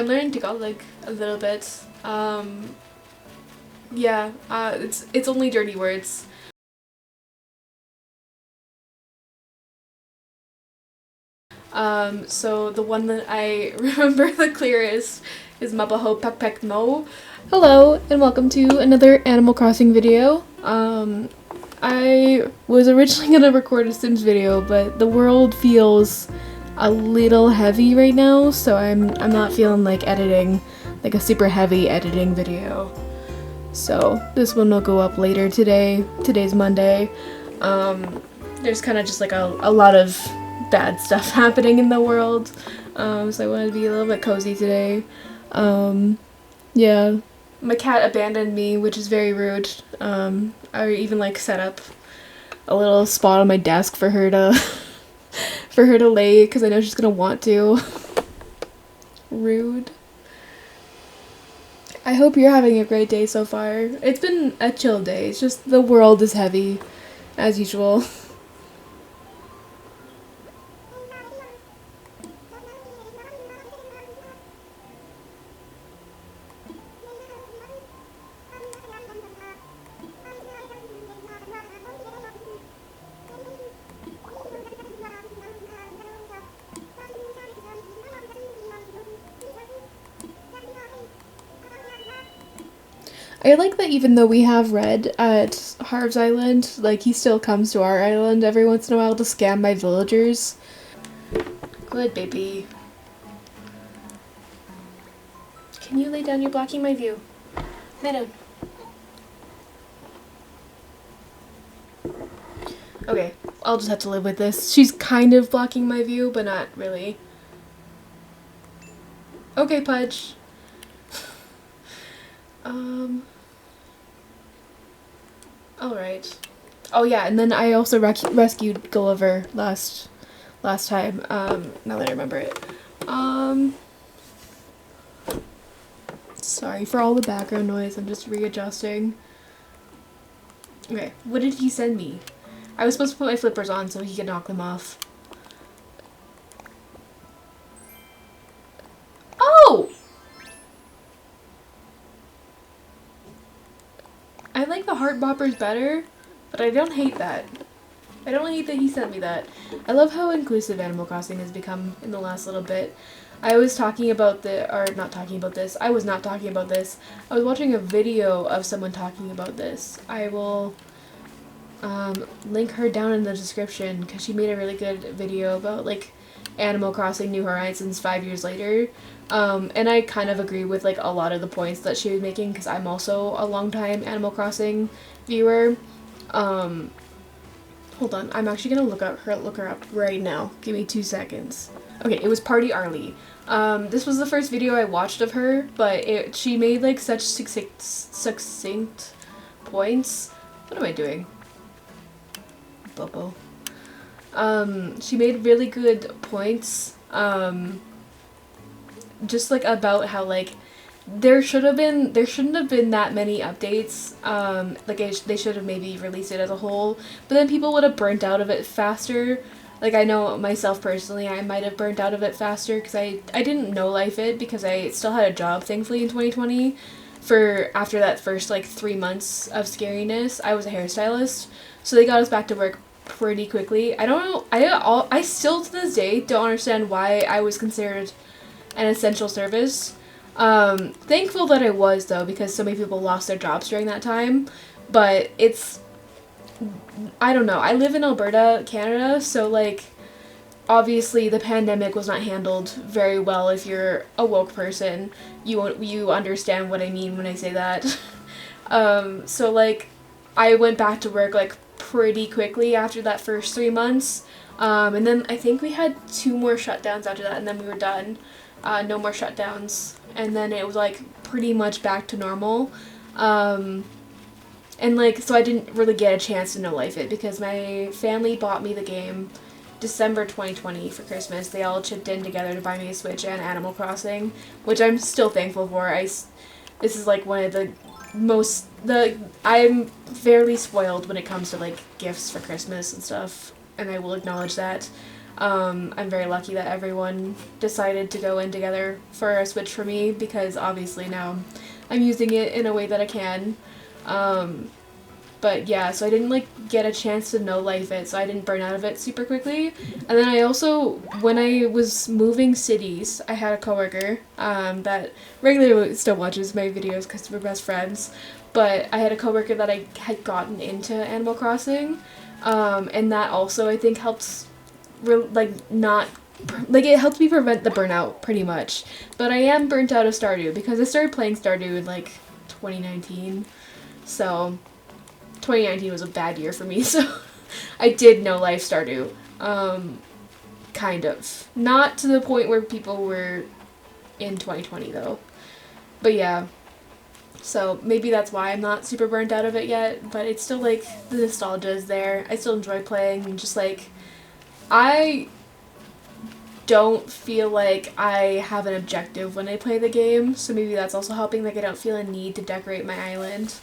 I'm learning Tagalog a little bit. Yeah, it's only dirty words. So the one that I remember the clearest is Mabaho Pek Mo. Hello, and welcome to another Animal Crossing video. I was originally gonna record a Sims video, but the world feels a little heavy right now, so I'm not feeling like editing, like a super heavy editing video. So this one will go up later today. Today's Monday. There's kind of just like a lot of bad stuff happening in the world, so I wanted to be a little bit cozy today. Yeah, my cat abandoned me, which is very rude. I even like set up a little spot on my desk for her to for her to lay, because I know she's gonna want to. Rude. I hope you're having a great day so far. It's been a chill day. It's just the world is heavy, as usual. I like that even though we have Red at Harv's Island, like, he still comes to our island every once in a while to scam my villagers. Good baby. Can you lay down? You're blocking my view. Lay down. Okay, I'll just have to live with this. She's kind of blocking my view, but not really. Okay, Pudge. Alright. Oh yeah, and then I also rescued Gulliver last time, now that I remember it. Sorry for all the background noise, I'm just readjusting. Okay, what did he send me? I was supposed to put my flippers on so he could knock them off. Oh! I like the heart boppers better, but I don't hate that. I don't hate that he sent me that. I love how inclusive Animal Crossing has become in the last little bit. I was talking about not talking about this. I was not talking about this. I was watching a video of someone talking about this. I will link her down in the description, because she made a really good video about, like, Animal Crossing New Horizons 5 years later. And I kind of agree with, like, a lot of the points that she was making, because I'm also a longtime Animal Crossing viewer. Hold on, I'm actually gonna look her up right now. Give me 2 seconds. Okay, it was Party Arlie. This was the first video I watched of her, but she made, like, such succinct points. What am I doing? Bobo. She made really good points, just, like, about how, like, there shouldn't have been that many updates. Like, they should have maybe released it as a whole, but then people would have burnt out of it faster. Like, I know myself personally, I might have burnt out of it faster, because I didn't know life it, because I still had a job, thankfully, in 2020. After that first, like, 3 months of scariness, I was a hairstylist, so they got us back to work pretty quickly. I don't know, I still to this day don't understand why I was considered an essential service. Thankful that I was, though, because so many people lost their jobs during that time, but I don't know, I live in Alberta, Canada, so, like, obviously the pandemic was not handled very well. If you're a woke person, you understand what I mean when I say that. So, like, I went back to work, like, pretty quickly after that first 3 months, and then I think we had 2 more shutdowns after that, and then we were done. No more shutdowns, and then it was, like, pretty much back to normal. And, like, so I didn't really get a chance to know life it, because my family bought me the game December 2020 for Christmas. They all chipped in together to buy me a Switch and Animal Crossing, which I'm still thankful for. This is, like, one of I'm fairly spoiled when it comes to, like, gifts for Christmas and stuff, and I will acknowledge that. I'm very lucky that everyone decided to go in together for a Switch for me, because obviously now I'm using it in a way that I can. But yeah, so I didn't like get a chance to no life it, so I didn't burn out of it super quickly. And then I also, when I was moving cities, I had a coworker that regularly still watches my videos because we're best friends. But I had a coworker that I had gotten into Animal Crossing, and that also I think helps, not like it helped me prevent the burnout pretty much. But I am burnt out of Stardew because I started playing Stardew in like 2019, so 2019 was a bad year for me, so I did no life Stardew. Kind of. Not to the point where people were in 2020, though. But yeah. So maybe that's why I'm not super burnt out of it yet, but it's still, like, the nostalgia is there. I still enjoy playing, and just, like, I don't feel like I have an objective when I play the game, so maybe that's also helping. Like, I don't feel a need to decorate my island.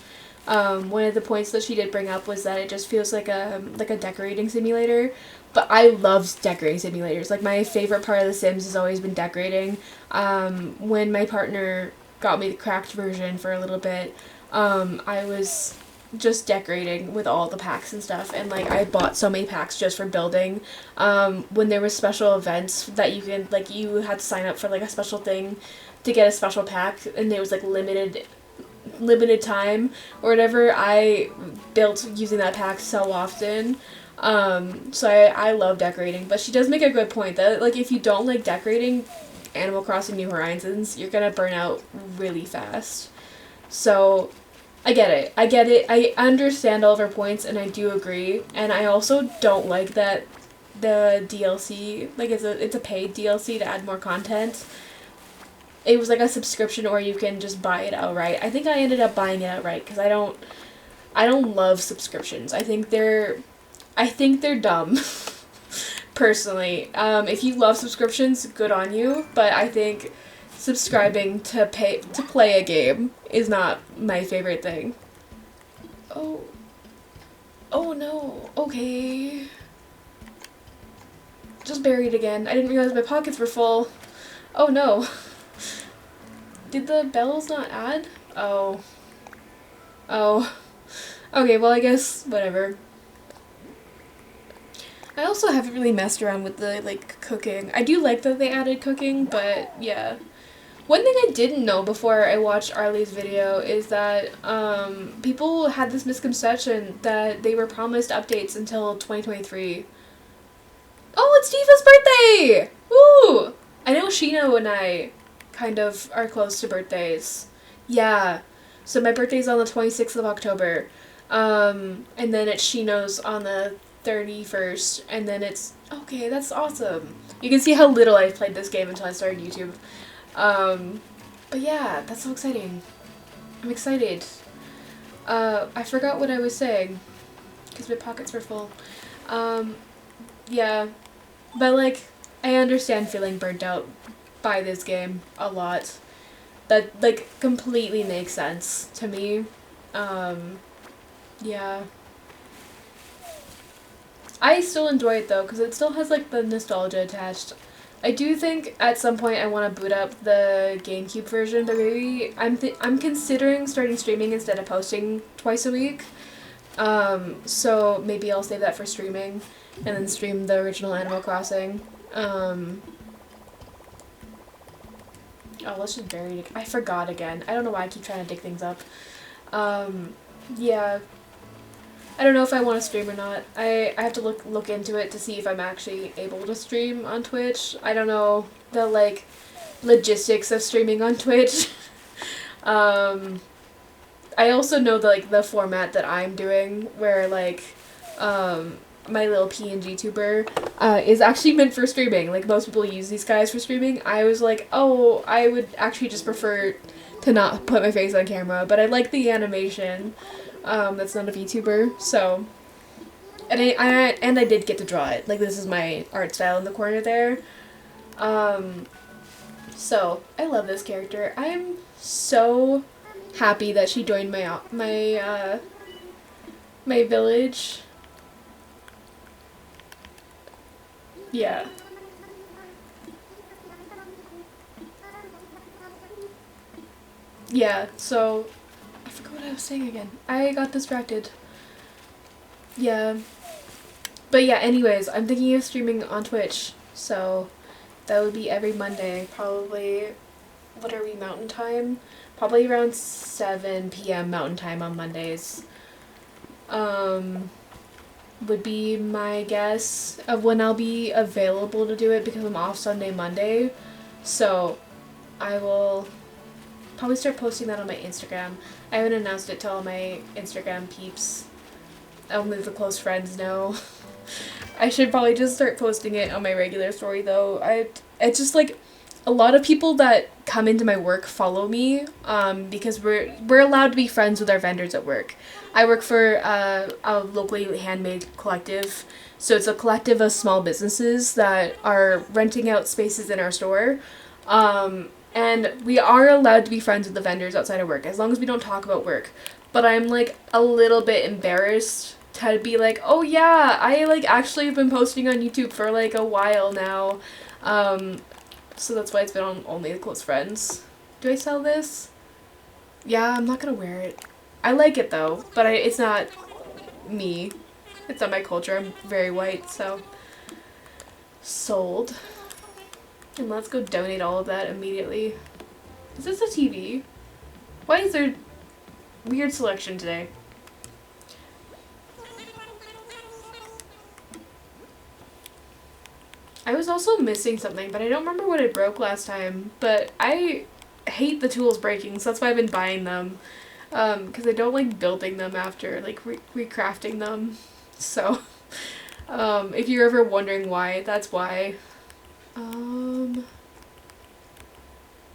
One of the points that she did bring up was that it just feels like a decorating simulator, but I love decorating simulators. Like, my favorite part of The Sims has always been decorating. When my partner got me the cracked version for a little bit, I was just decorating with all the packs and stuff, and like I bought so many packs just for building. When there was special events that you can, like, you had to sign up for like a special thing to get a special pack, and it was like limited time or whatever, I built using that pack so often. So I love decorating, but she does make a good point that, like, if you don't like decorating Animal Crossing New Horizons, you're gonna burn out really fast. So I get it. I understand all of her points, and I do agree. And I also don't like that the DLC, like, it's a paid DLC to add more content. It was like a subscription, or you can just buy it outright. I think I ended up buying it outright because I don't love subscriptions. I think they're dumb. Personally, if you love subscriptions, good on you. But I think subscribing to play a game is not my favorite thing. Oh no. Okay. Just buried again. I didn't realize my pockets were full. Oh no. Did the bells not add? Oh. Okay, well, I guess whatever. I also haven't really messed around with the, like, cooking. I do like that they added cooking, but yeah. One thing I didn't know before I watched Arlie's video is that people had this misconception that they were promised updates until 2023. Oh, it's Tifa's birthday! Woo! I know Shino and I kind of are close to birthdays. Yeah. So my birthday's on the 26th of October. And then it's Shino's on the 31st, and then it's... Okay, that's awesome. You can see how little I've played this game until I started YouTube. But yeah, that's so exciting. I'm excited. I forgot what I was saying, because my pockets were full. Yeah. But, like, I understand feeling burnt out by this game a lot. That, like, completely makes sense to me. Yeah. I still enjoy it, though, because it still has, like, the nostalgia attached. I do think at some point I want to boot up the GameCube version, but maybe I'm considering starting streaming instead of posting twice a week. So maybe I'll save that for streaming, and then stream the original Animal Crossing. Oh, let's just bury it. I forgot again. I don't know why I keep trying to dig things up. Yeah. I don't know if I want to stream or not. I have to look into it to see if I'm actually able to stream on Twitch. I don't know the, like, logistics of streaming on Twitch. I also know the format that I'm doing, where, like, my little PNG tuber is actually meant for streaming. Like, most people use these guys for streaming. I was like, oh, I would actually just prefer to not put my face on camera, but I like the animation. That's not a VTuber, so... And I did get to draw it. Like, this is my art style in the corner there. So, I love this character. I am so happy that she joined my village. Yeah. Yeah, so I forgot what I was saying again. I got distracted. Yeah. But yeah, anyways, I'm thinking of streaming on Twitch. So that would be every Monday, probably. What are we, Mountain Time? Probably around 7 p.m. Mountain Time on Mondays. Um, would be my guess of when I'll be available to do it because I'm off Sunday, Monday. So I will probably start posting that on my Instagram. I haven't announced it to all my Instagram peeps. Only the close friends know. I should probably just start posting it on my regular story though. It's just like a lot of people that come into my work follow me because we're allowed to be friends with our vendors at work. I work for a locally handmade collective, so it's a collective of small businesses that are renting out spaces in our store. And we are allowed to be friends with the vendors outside of work as long as we don't talk about work. But I'm like a little bit embarrassed to be like, oh yeah, I like actually have been posting on YouTube for like a while now. So that's why it's been on only the close friends. Do I sell this? Yeah, I'm not gonna wear it. I like it though, but it's not me. It's not my culture. I'm very white, so sold. And let's go donate all of that immediately. Is this a TV? Why is there weird selection today? I was also missing something, but I don't remember what I broke last time. But I hate the tools breaking, so that's why I've been buying them. Because I don't like building them after, like recrafting them. So, if you're ever wondering why, that's why. I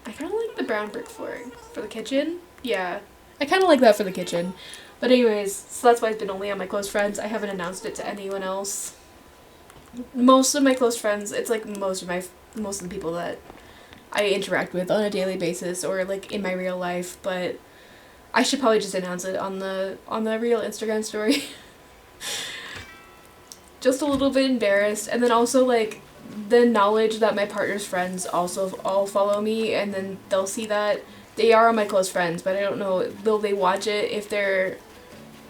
kind of like the brown brick flooring for the kitchen. Yeah, I kind of like that for the kitchen. But anyways, so that's why it's been only on my close friends. I haven't announced it to anyone else. Most of my close friends, it's like most of the people that I interact with on a daily basis or like in my real life, but I should probably just announce it on the real Instagram story. Just a little bit embarrassed, and then also like the knowledge that my partner's friends also all follow me, and then they'll see that they are my close friends, but I don't know, will they watch it if they're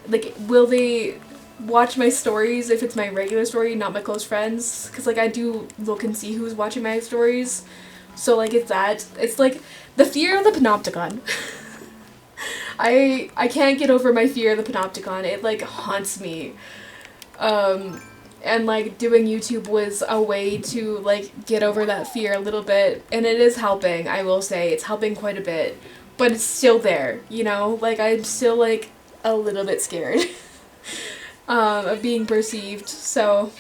like, will they watch my stories if it's my regular story, not my close friends? Because like I do look and see who's watching my stories, so like it's like the fear of the panopticon. I can't get over my fear of the panopticon. It like haunts me. And like doing YouTube was a way to like get over that fear a little bit, and it is helping. I will say it's helping quite a bit, but it's still there, you know? Like I'm still like a little bit scared of being perceived. So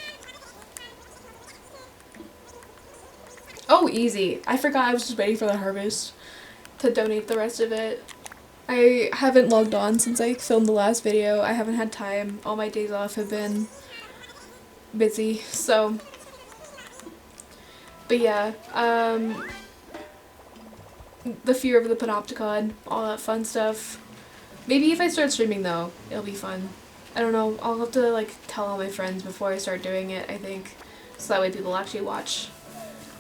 oh, easy. I forgot I was just waiting for the harvest to donate the rest of it. I haven't logged on since I filmed the last video. I haven't had time. All my days off have been busy, so but yeah, the fear of the panopticon, all that fun stuff. Maybe if I start streaming though, it'll be fun. I don't know, I'll have to like tell all my friends before I start doing it, I think, so that way people actually watch.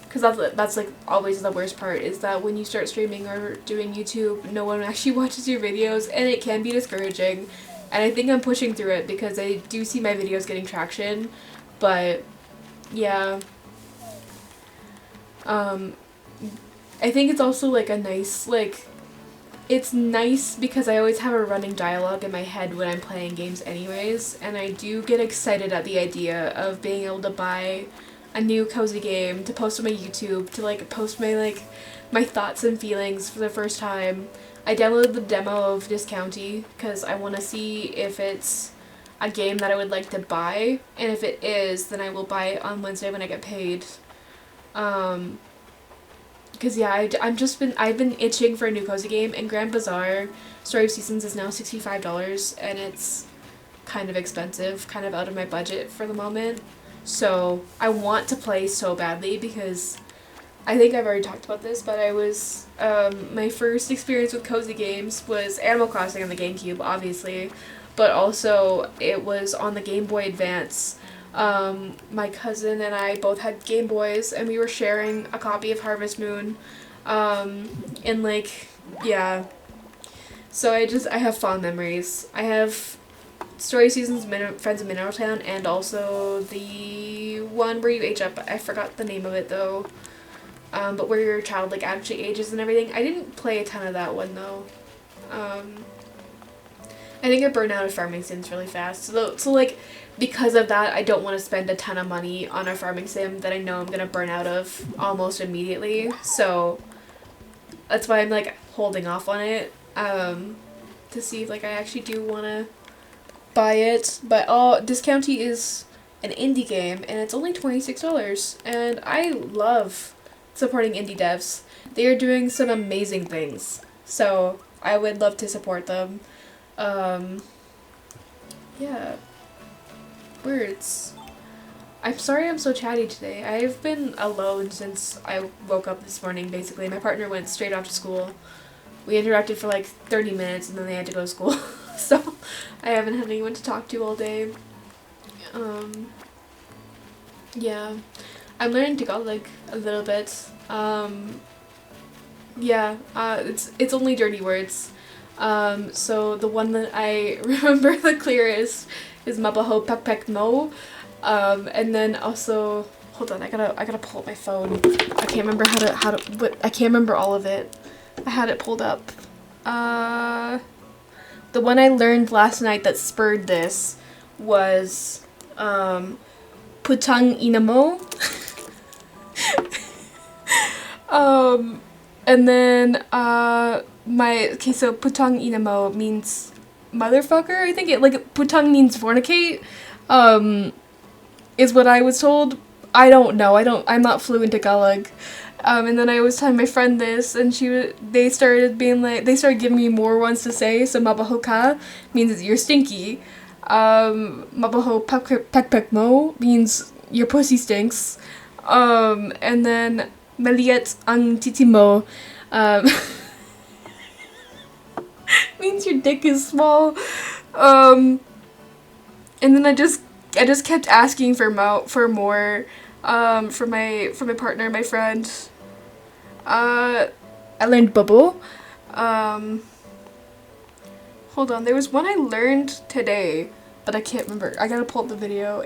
Because that's like always the worst part, is that when you start streaming or doing YouTube, no one actually watches your videos, and it can be discouraging. And I think I'm pushing through it because I do see my videos getting traction, but yeah. I think it's also like a nice, like, it's nice because I always have a running dialogue in my head when I'm playing games anyways, and I do get excited at the idea of being able to buy a new cozy game to post on my YouTube, to like post my thoughts and feelings for the first time. I downloaded the demo of Discounty because I want to see if it's a game that I would like to buy, and if it is, then I will buy it on Wednesday when I get paid. Because yeah, I've been itching for a new cozy game, and Grand Bazaar Story of Seasons is now $65, and it's kind of expensive, kind of out of my budget for the moment. So I want to play so badly because I think I've already talked about this, but I was, my first experience with cozy games was Animal Crossing on the GameCube, obviously, but also it was on the Game Boy Advance My cousin and I both had Game Boys, and we were sharing a copy of Harvest Moon. And like, yeah. So I have fond memories. I have Story Seasons, Friends of Mineral Town, and also the one where you age up. I forgot the name of it though. But where your child like actually ages and everything. I didn't play a ton of that one though. I think I burn out of farming sims really fast. So like, because of that, I don't want to spend a ton of money on a farming sim that I know I'm gonna burn out of almost immediately. So that's why I'm like holding off on it. To see if like I actually do want to buy it. But Discounty is an indie game and it's only $26, and I love supporting indie devs. They are doing some amazing things, so I would love to support them. Yeah. Words. I'm sorry I'm so chatty today. I've been alone since I woke up this morning, basically. My partner went straight off to school. We interacted for like 30 minutes and then they had to go to school. So I haven't had anyone to talk to all day. Yeah. I'm learning Tagalog a little bit. Yeah, it's only dirty words. So the one that I remember the clearest is Mabaho Pek Pek No. And then also, hold on, I gotta pull up my phone. I can't remember I can't remember all of it. I had it pulled up. The one I learned last night that spurred this was, Putang Inamo. And then, so Putang Inamo means motherfucker, I think Putang means fornicate, is what I was told. I don't know, I'm not fluent Tagalog. And then I was telling my friend this, and they started giving me more ones to say. So mabaho ka means you're stinky. Mabaho pek pek mo means your pussy stinks. And then maliit ang titi mo, means your dick is small. And then I just kept asking for more, for my partner, my friend. I learned bubble. Hold on, there was one I learned today, but I can't remember. I gotta pull up the video.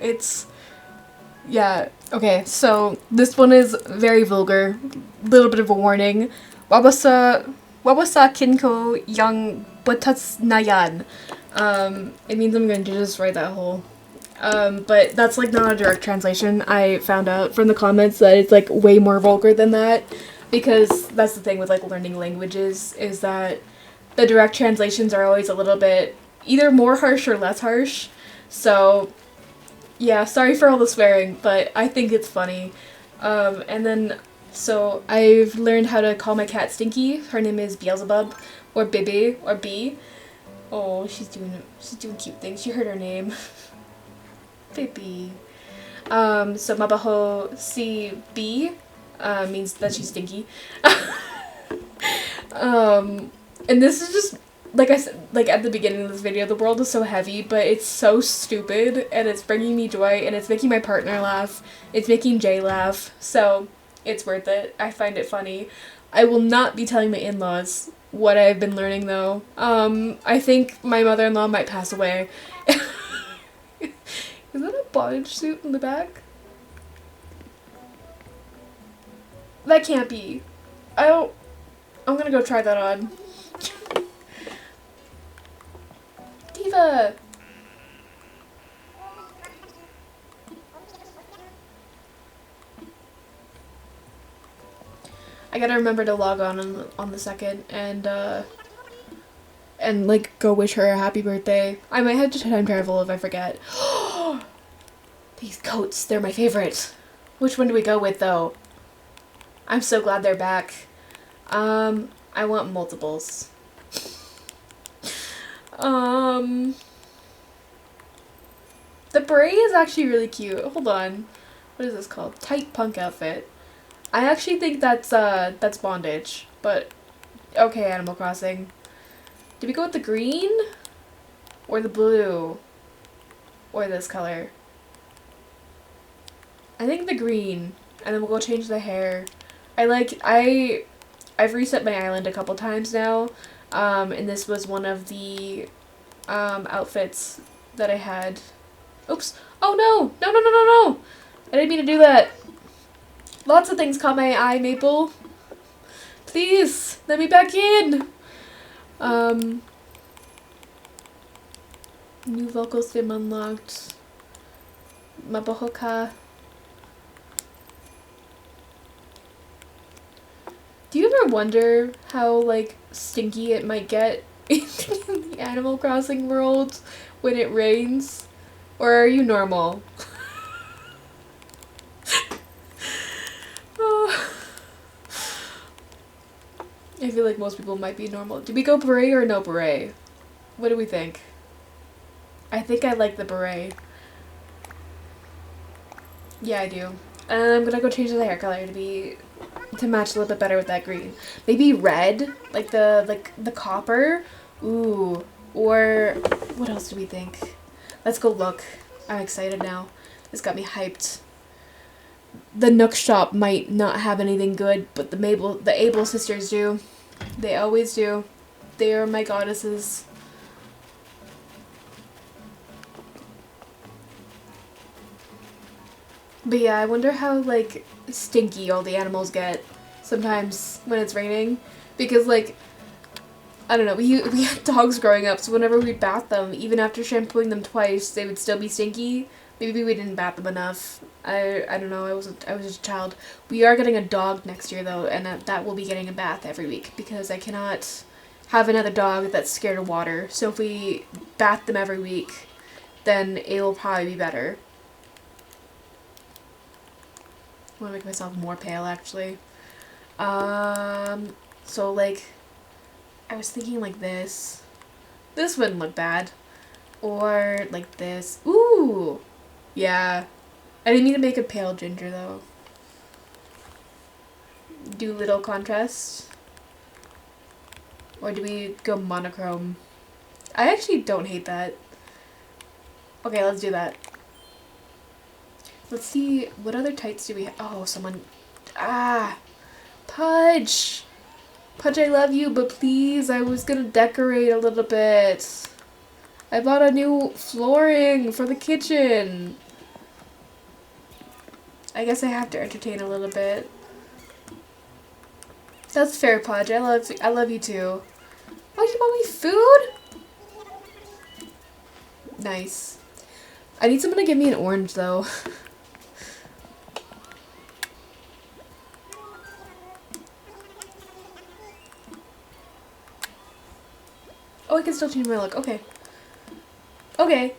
Yeah, okay, so this one is very vulgar. Little bit of a warning. Wabasa kinko yang batats nayan. It means I'm going to just write that whole. But that's like not a direct translation. I found out from the comments that it's like way more vulgar than that, because that's the thing with like learning languages, is that the direct translations are always a little bit either more harsh or less harsh. So yeah, sorry for all the swearing, but I think it's funny. And then, so I've learned how to call my cat Stinky. Her name is Beelzebub, or Bibi, or B. Oh, she's doing cute things. You heard her name. Bibi. So Mabaho si B, means that she's stinky. And this is just, like I said, like at the beginning of this video, the world is so heavy, but it's so stupid, and it's bringing me joy, and it's making my partner laugh, it's making Jay laugh, so it's worth it. I find it funny. I will not be telling my in-laws what I've been learning though. I think my mother-in-law might pass away. Is that a bondage suit in the back? That can't be. I'm gonna go try that on. Diva! I gotta remember to log on the second and like go wish her a happy birthday. I might have to time travel if I forget. These coats, they're my favorite. Which one do we go with though? I'm so glad they're back. I want multiples. The beret is actually really cute. Hold on. What is this called? Tight punk outfit. I actually think that's bondage, but okay, Animal Crossing. Did we go with the green? Or the blue? Or this color? I think the green, and then we'll go change the hair. I've reset my island a couple times now, and this was one of the outfits that I had. Oops! Oh no! No, no, no, no, no! I didn't mean to do that. Lots of things caught my eye, Maple. Please, let me back in. New vocal sim unlocked. Mabahoka. Do you ever wonder how, like, stinky it might get in the Animal Crossing world when it rains? Or are you normal? Oh. I feel like most people might be normal. Do we go beret or no beret? What do we think? I think I like the beret. Yeah, I do. And I'm gonna go change the hair color to match a little bit better with that green. Maybe red, like the copper. Ooh. Or what else do we think? Let's go look. I'm excited now. This got me hyped. The Nook shop might not have anything good, but the Able sisters do. They always do. They are my goddesses. But yeah, I wonder how, like, stinky all the animals get sometimes when it's raining. Because, like, I don't know, we had dogs growing up, so whenever we bath them, even after shampooing them twice, they would still be stinky. Maybe we didn't bath them enough. I don't know, I was just a child. We are getting a dog next year, though, and that will be getting a bath every week, because I cannot have another dog that's scared of water. So if we bath them every week, then it will probably be better. I want to make myself more pale, actually. So, like, I was thinking like this. This wouldn't look bad. Or like this. Ooh! Yeah. I didn't mean to make a pale ginger, though. Do little contrast. Or do we go monochrome? I actually don't hate that. Okay, let's do that. Let's see, what other tights do we have? Oh, someone... Ah! Pudge! Pudge, I love you, but please, I was gonna decorate a little bit. I bought a new flooring for the kitchen. I guess I have to entertain a little bit. That's fair, Pudge. I love you too. Oh, you bought me food? Nice. I need someone to give me an orange, though. Oh, I can still change my look. Okay. Okay.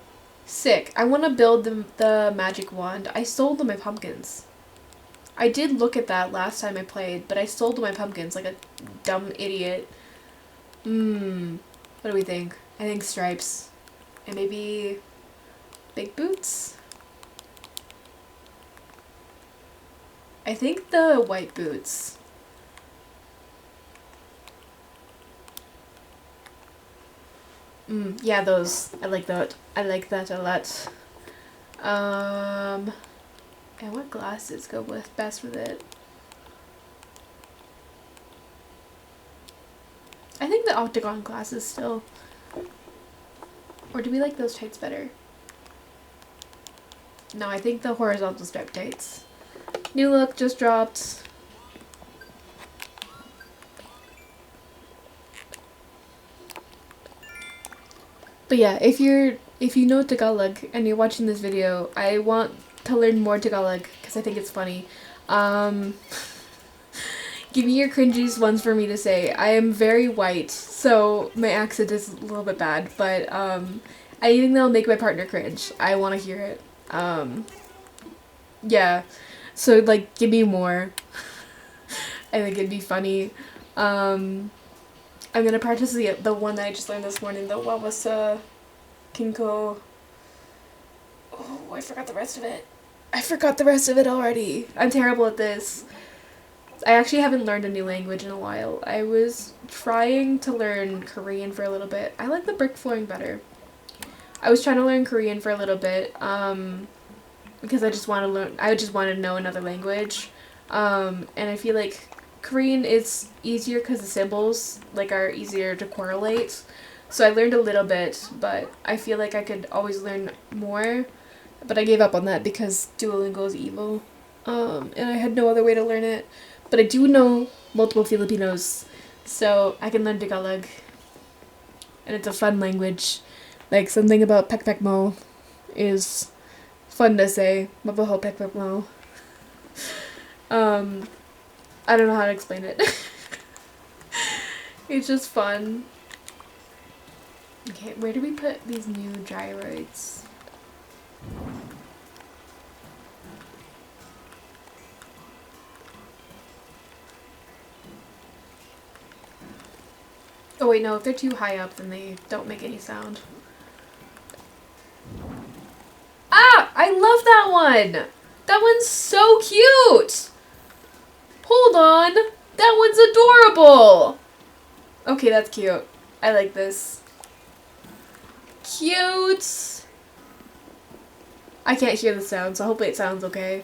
Sick. I want to build the magic wand. I sold my pumpkins. I did look at that last time I played, but I sold my pumpkins like a dumb idiot. What do we think? I think stripes. And maybe big boots? I think the white boots. Yeah, those. I like that. I like that a lot. And what glasses go with best with it? I think the octagon glasses still. Or do we like those tights better? No, I think the horizontal stripe tights. New look just dropped. But yeah, if you know Tagalog and you're watching this video, I want to learn more Tagalog because I think it's funny. Give me your cringiest ones for me to say. I am very white, so my accent is a little bit bad, but anything that'll make my partner cringe, I want to hear it. Yeah, so like give me more. I think it'd be funny. I'm gonna practice the one that I just learned this morning, the what was Kinko. Oh, I forgot the rest of it. I forgot the rest of it already. I'm terrible at this. I actually haven't learned a new language in a while. I was trying to learn Korean for a little bit. I like the brick flooring better. I was trying to learn Korean for a little bit. because I just want to learn. I just want to know another language, and I feel like Korean is easier because the symbols like are easier to correlate. So I learned a little bit, but I feel like I could always learn more. But I gave up on that because Duolingo is evil, and I had no other way to learn it. But I do know multiple Filipinos, so I can learn Tagalog, and it's a fun language. Like something about pek pek mo is fun to say. Mabaho pek pek mo. I don't know how to explain it. It's just fun. Okay, where do we put these new gyroids? Oh wait, no, if they're too high up then they don't make any sound. Ah! I love that one! That one's so cute! Hold on! That one's adorable! Okay, that's cute. I like this. Cute! I can't hear the sound, so hopefully it sounds okay.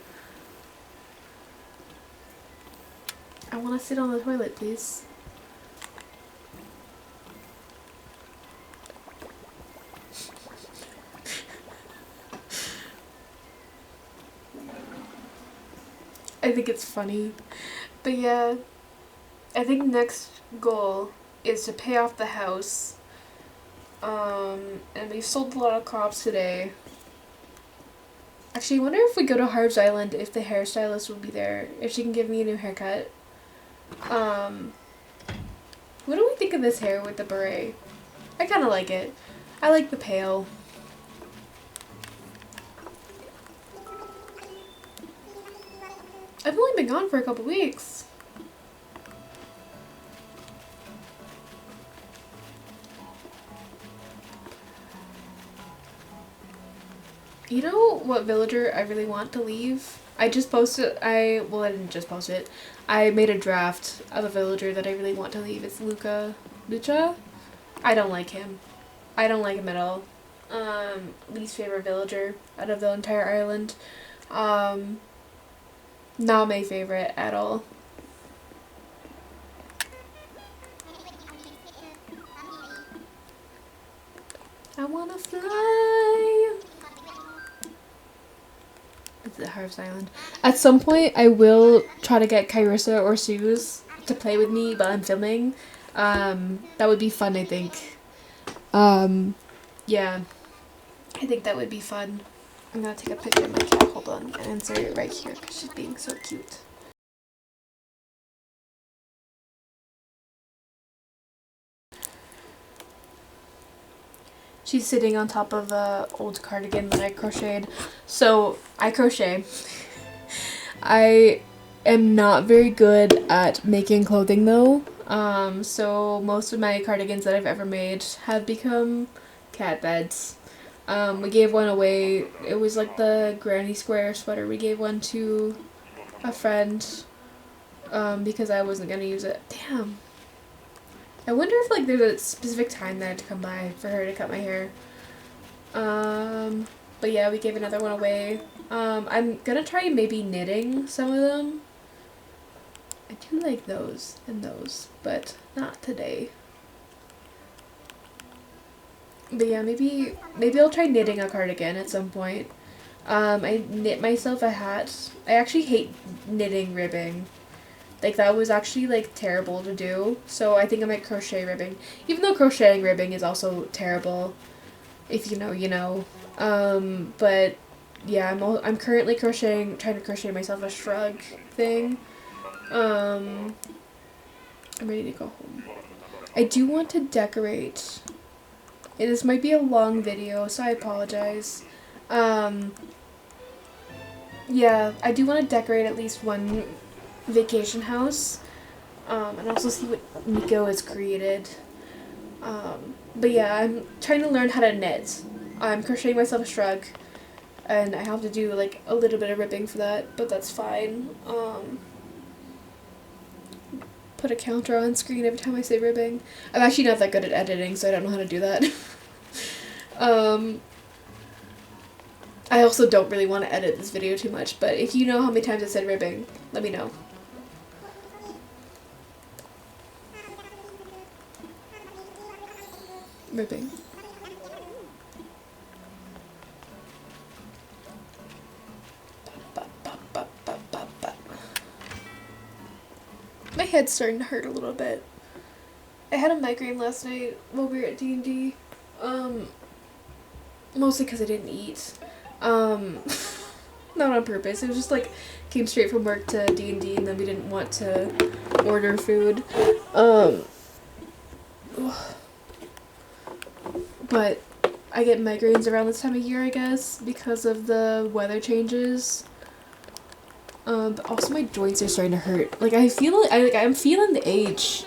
I want to sit on the toilet, please. I think it's funny. But yeah, I think next goal is to pay off the house. And we've sold a lot of crops today. Actually, I wonder if we go to Harv's Island, if the hairstylist will be there, if she can give me a new haircut. What do we think of this hair with the beret? I kind of like it. I like the pale. I've only been gone for a couple weeks. You know what villager I really want to leave? I just posted, well, I didn't just post it. I made a draft of a villager that I really want to leave. It's Lucha? I don't like him. I don't like him at all. Least favorite villager out of the entire island. Not my favorite at all. I wanna fly. It's at Harv's Island. At some point, I will try to get Kyrissa or Suze to play with me while I'm filming. That would be fun, I think. Yeah. I think that would be fun. I'm gonna take a picture of my cat. Hold on. And insert it right here because she's being so cute. She's sitting on top of a old cardigan that I crocheted. So, I crochet. I am not very good at making clothing though. So most of my cardigans that I've ever made have become cat beds. We gave one away. It was like the granny square sweater. We gave one to a friend because I wasn't gonna use it. Damn. I wonder if like there's a specific time that I had to come by for her to cut my hair. But yeah, we gave another one away. I'm gonna try maybe knitting some of them. I do like those and those, but not today. But yeah, maybe I'll try knitting a cardigan at some point. I knit myself a hat. I actually hate knitting ribbing. Like, that was actually, like, terrible to do. So I think I might crochet ribbing. Even though crocheting ribbing is also terrible. If you know, you know. But, yeah, I'm currently trying to crochet myself a shrug thing. I'm ready to go home. I do want to decorate. This might be a long video, so I apologize. Yeah, I do want to decorate at least one vacation house, and also see what Nico has created. But yeah, I'm trying to learn how to knit. I'm crocheting myself a shrug, and I have to do like a little bit of ribbing for that, but that's fine. Put a counter on screen every time I say ribbing. I'm actually not that good at editing, so I don't know how to do that. I also don't really want to edit this video too much, but if you know how many times I said ribbing, let me know. Ribbing. My head's starting to hurt a little bit. I had a migraine last night while we were at D&D. Mostly because I didn't eat. Not on purpose. It was just like came straight from work to D&D and then we didn't want to order food. But I get migraines around this time of year, I guess, because of the weather changes. But also my joints are starting to hurt. Like I'm feeling the age,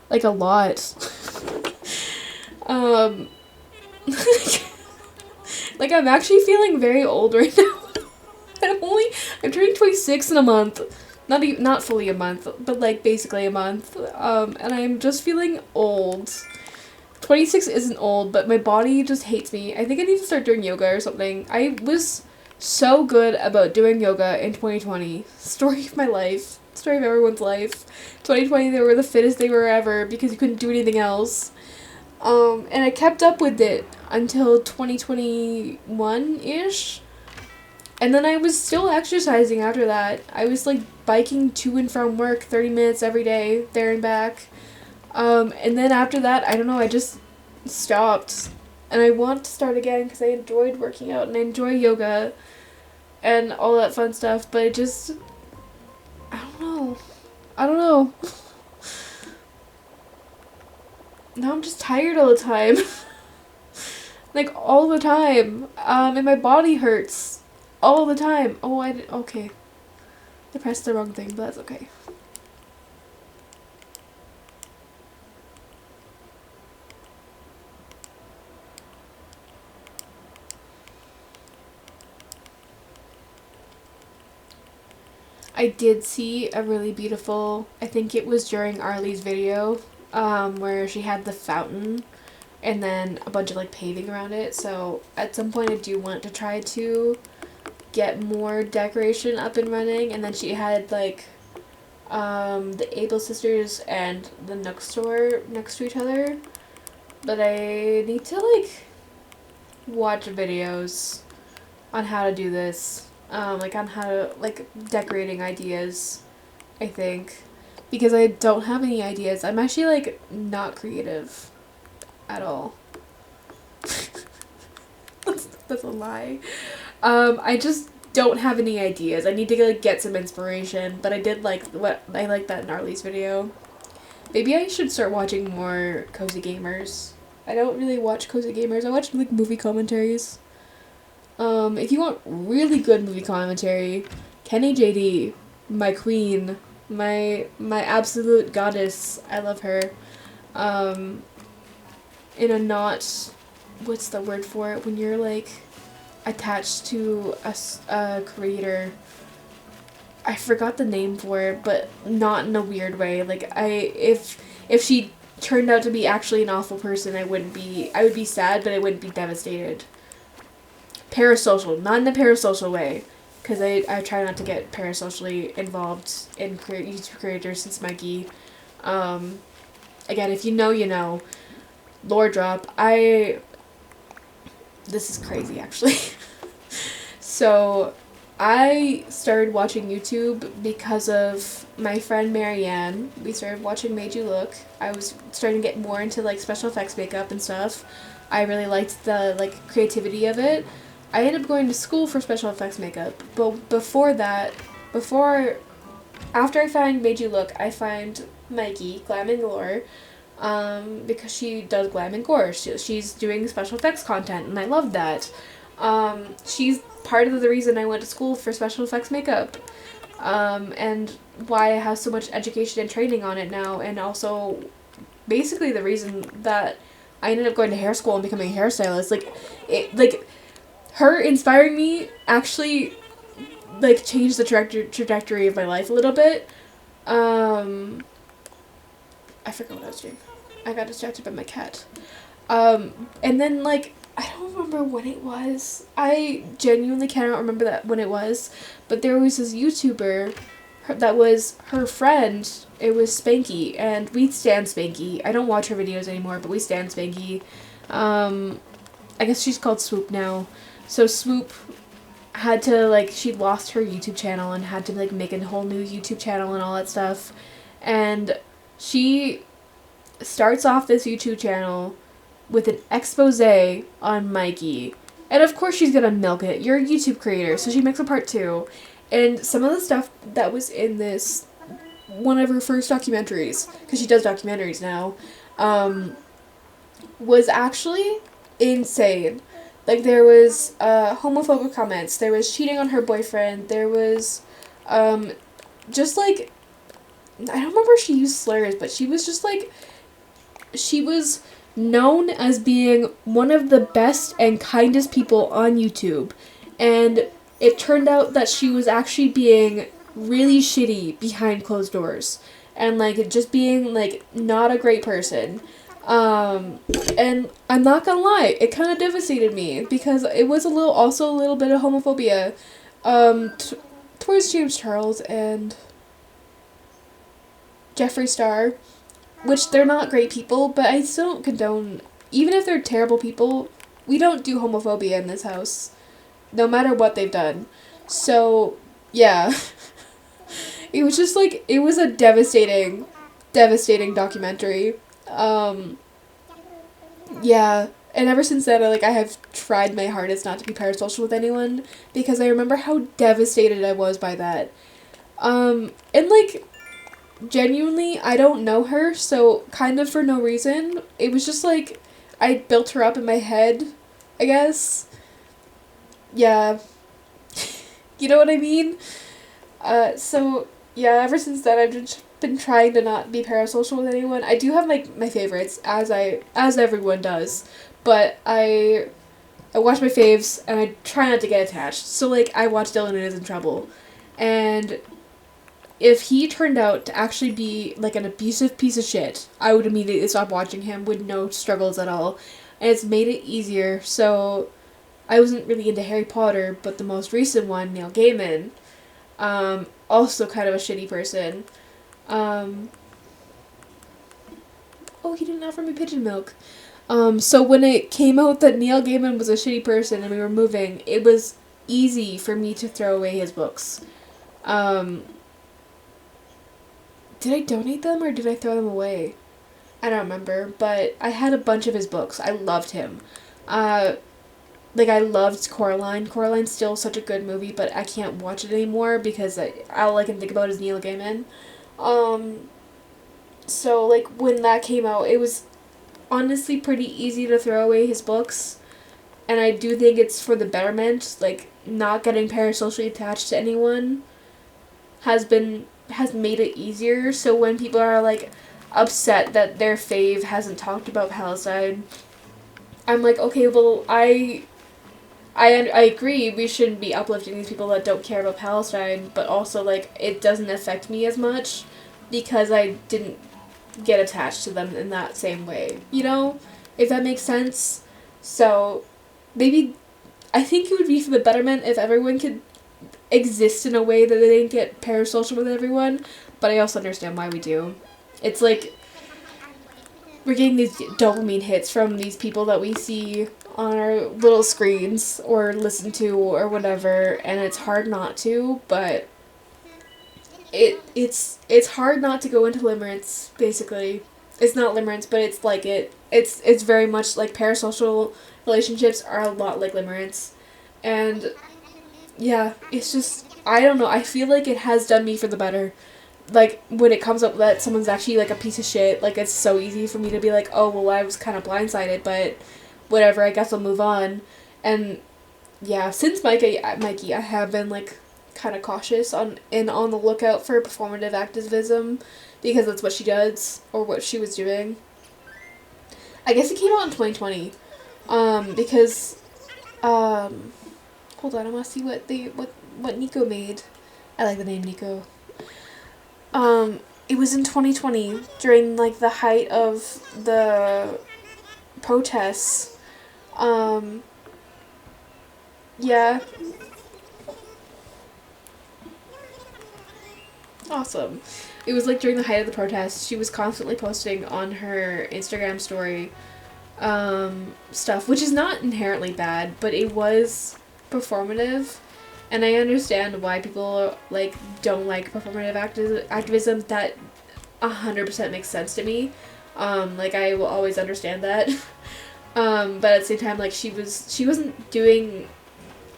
like a lot. Like I'm actually feeling very old right now. I'm turning 26 in a month. Not fully a month, but like basically a month. And I'm just feeling old. 26 isn't old, but my body just hates me. I think I need to start doing yoga or something. I was so good about doing yoga in 2020. Story of my life. Story of everyone's life. 2020, they were the fittest they were ever because you couldn't do anything else. And I kept up with it until 2021-ish. And then I was still exercising after that. I was like biking to and from work 30 minutes every day, there and back. And then after that, I don't know, I just stopped. And I want to start again because I enjoyed working out and I enjoy yoga and all that fun stuff, but I don't know. Now I'm just tired all the time. Like, all the time. And my body hurts. All the time. Oh, okay. I pressed the wrong thing, but that's okay. I did see a really beautiful, I think it was during Arlie's video, where she had the fountain and then a bunch of like paving around it. So at some point I do want to try to get more decoration up and running. And then she had like the Able Sisters and the Nook store next to each other. But I need to like watch videos on how to do this. Like on how to, like, decorating ideas, I think. Because I don't have any ideas. I'm actually, like, not creative at all. That's a lie. I just don't have any ideas. I need to, like, get some inspiration. But I did like I liked that in Arlie's video. Maybe I should start watching more Cozy Gamers. I don't really watch Cozy Gamers. I watch, like, movie commentaries. If you want really good movie commentary, Kenny JD, my queen, my absolute goddess, I love her. In a not, what's the word for it, when you're like attached to a creator, I forgot the name for it, but not in a weird way. Like if she turned out to be actually an awful person, I would be sad, but I wouldn't be devastated. Parasocial, not in a parasocial way, because I try not to get parasocially involved in YouTube creators since Mikey. Again, if you know, you know. Lore drop. This is crazy, actually. So, I started watching YouTube because of my friend Marianne. We started watching Made You Look. I was starting to get more into, like, special effects makeup and stuff. I really liked the, like, creativity of it. I ended up going to school for special effects makeup, but after I find Made You Look, I find Mikey, Glam and Lore, because she does glam and gore. She's doing special effects content, and I love that. She's part of the reason I went to school for special effects makeup, and why I have so much education and training on it now, and also basically the reason that I ended up going to hair school and becoming a hairstylist. Her inspiring me actually, like, changed the trajectory of my life a little bit. I forgot what I was doing. I got distracted by my cat. And then, like, I don't remember when it was. I genuinely cannot remember that when it was. But there was this YouTuber that was her friend. It was Spanky, and we stan Spanky. I don't watch her videos anymore, but we stan Spanky. I guess she's called Swoop now. So Swoop had to, like, she lost her YouTube channel and had to, like, make a whole new YouTube channel and all that stuff. And she starts off this YouTube channel with an expose on Mikey. And of course she's gonna milk it. You're a YouTube creator, so she makes a part 2. And some of the stuff that was in this, one of her first documentaries, because she does documentaries now, was actually insane. Like, there was homophobic comments, there was cheating on her boyfriend, there was just, like, I don't remember if she used slurs, but she was just, like, she was known as being one of the best and kindest people on YouTube. And it turned out that she was actually being really shitty behind closed doors. And, like, just being, like, not a great person. And I'm not gonna lie, it kind of devastated me, because it was also a little bit of homophobia, towards James Charles and Jeffree Star, which they're not great people, but I still don't condone, even if they're terrible people, we don't do homophobia in this house, no matter what they've done. So, yeah. It was just, like, it was a devastating documentary. Yeah, and ever since then, I have tried my hardest not to be parasocial with anyone, because I remember how devastated I was by that. And, like, genuinely, I don't know her, so kind of for no reason. It was just, like, I built her up in my head, I guess. Yeah. You know what I mean? So, yeah, ever since then, I've just been trying to not be parasocial with anyone. I do have my favorites, as everyone does, but I watch my faves, and I try not to get attached. So, like, I watch Dylan Is in Trouble, and if he turned out to actually be, like, an abusive piece of shit, I would immediately stop watching him with no struggles at all, and it's made it easier. So I wasn't really into Harry Potter, but the most recent one, Neil Gaiman, also kind of a shitty person. Oh, he didn't offer me pigeon milk. So when it came out that Neil Gaiman was a shitty person and we were moving, it was easy for me to throw away his books. Did I donate them or did I throw them away? I don't remember, but I had a bunch of his books. I loved him. I loved Coraline. Coraline's still such a good movie, but I can't watch it anymore because all I can think about is Neil Gaiman. So, like, when that came out, it was honestly pretty easy to throw away his books. And I do think it's for the betterment. Like, not getting parasocially attached to anyone has made it easier. So when people are, like, upset that their fave hasn't talked about Palestine, I'm like, okay, well, I agree we shouldn't be uplifting these people that don't care about Palestine, but also, like, it doesn't affect me as much because I didn't get attached to them in that same way, you know? If that makes sense. So, maybe, I think it would be for the betterment if everyone could exist in a way that they didn't get parasocial with everyone, but I also understand why we do. It's like, we're getting these dopamine hits from these people that we see on our little screens or listen to or whatever, and it's hard not to, but it's hard not to go into limerence, basically. It's not limerence, but it's like it. It's very much like parasocial relationships are a lot like limerence, and yeah, it's just, I don't know, I feel like it has done me for the better. Like, when it comes up that someone's actually, like, a piece of shit, like, it's so easy for me to be like, oh, well, I was kind of blindsided, but whatever, I guess I'll move on. And, yeah, since Mikey, I have been, like, kind of cautious on the lookout for performative activism, because that's what she does, or what she was doing. I guess it came out in 2020, because, hold on, I want to see what Nico made. I like the name Nico. It was in 2020, during, like, the height of the protests. Um, yeah. Awesome. It was like during the height of the protest, she was constantly posting on her Instagram story stuff, which is not inherently bad, but it was performative. And I understand why people like don't like performative activism. That 100% makes sense to me. Like I will always understand that. But at the same time, like she wasn't doing